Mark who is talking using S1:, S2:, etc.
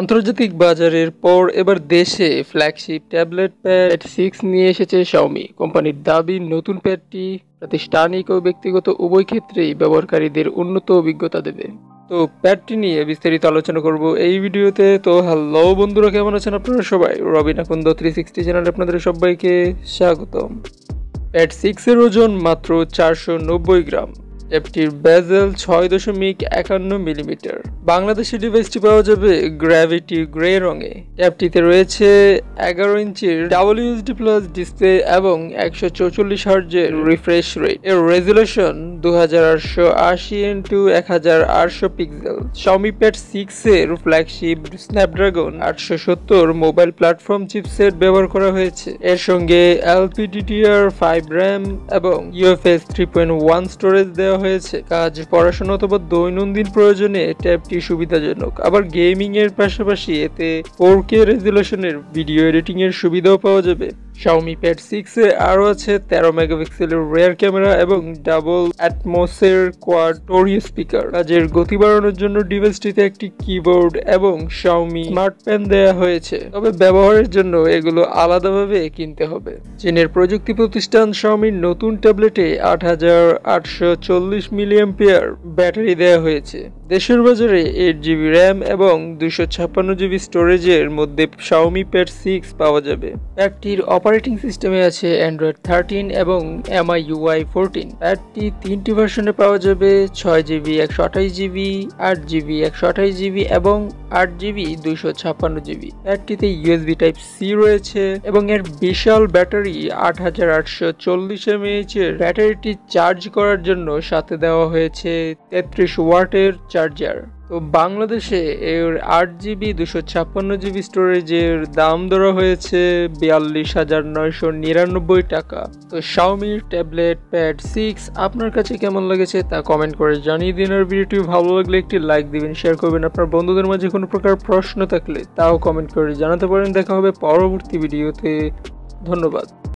S1: আন্তর্জাতিক বাজারের পর এবার দেশে ফ্ল্যাগশিপ ট্যাবলেট প্যাড 6 নিয়ে এসেছে শাওমি। কোম্পানির দাবি নতুন প্যাডটি প্রাতিষ্ঠানিক ও ব্যক্তিগত উভয় ক্ষেত্রেই ব্যবহারকারীদের উন্নত অভিজ্ঞতা দেবে। তো প্যাডটি নিয়ে বিস্তারিত আলোচনা করব এই ভিডিওতে। তো হ্যালো বন্ধুরা, কেমন আছেন আপনারা সবাই? রবিন আকন্দ 360 চ্যানেলে আপনাদের সবাইকে স্বাগতম। প্যাড 6 এর ওজন মাত্র 490 গ্রাম। অ্যাপটির বেজেল 6.51 মিলিমিটার। বাংলাদেশি ডিভাইসটি পাওয়া যাবে গ্র্যাভিটি গ্রে রঙে। অ্যাপটিতে রয়েছে 11 ইঞ্চির WHD প্লাস ডিসপ্লে এবং 144 হার্জের রিফ্রেশ রেট। এর resolution 2880x1800 pixel. Xiaomi Pad 6 এর flagship Snapdragon 870 mobile platform chipset ব্যবহার করা হয়েছে। এর সঙ্গে LPDDR5 RAM এবং UFS 3.1 স্টোরেজ দেওয়া হয়েছে। কাজ, পড়াশোনা অথবা দৈনন্দিন প্রয়োজনে ট্যাবটি সুবিধাজনক। আবার গেমিং এর পাশাপাশি এতে 4K রেজুলেশনের ভিডিও এডিটিং এর সুবিধাও পাওয়া যাবে। Xiaomi Pad 6 এ আরও আছে 13 মেগাপিক্সেলের রিয়ার ক্যামেরা এবং ডাবল অ্যাটমসের কোয়াড টোরিও স্পিকার। কাজের গতি বাড়ানোর জন্য ডিভাইসটিতে একটি কিবোর্ড এবং Xiaomi স্মার্ট পেন দেওয়া হয়েছে, তবে ব্যবহারের জন্য এগুলো আলাদাভাবে কিনতে হবে। চীনের প্রযুক্তি প্রতিষ্ঠান Xiaomi নতুন ট্যাবলেটে 8840 মিলিঅ্যাম্পিয়ার ব্যাটারি দেওয়া হয়েছে। দেশের বাজারে 8GB RAM এবং 256GB স্টোরেজের মধ্যে Xiaomi Pad 6 পাওয়া যাবে। প্যাডটির অপারেটিং সিস্টেমে আছে Android 13 এবং MIUI 14। প্যাডটি 3টি ভার্সনে পাওয়া যাবে: 6GB 128GB, 8GB 128GB এবং 8GB 256GB। প্যাডটিতে USB Type-C রয়েছে এবং এর বিশাল ব্যাটারি 8840 mAh এর ব্যাটারিটি চার্জ করার জন্য সাথে দেওয়া হয়েছে 33 ওয়াটের চার্জার। তো বাংলাদেশে এর 8GB 256GB স্টোরেজের দাম ধরা হয়েছে 42,999 টাকা। তো Xiaomi ট্যাবলেট প্যাড 6 আপনার কাছে কেমন লেগেছে তা কমেন্ট করে জানিয়ে দিন। আর ভিডিওটি ভালো লাগলে একটি লাইক দিবেন, শেয়ার করবেন। আপনার বন্ধুদের মাঝে কোনো প্রকার প্রশ্ন থাকলে তাও কমেন্ট করে জানাতে পারেন। দেখা হবে পরবর্তী ভিডিওতে। ধন্যবাদ।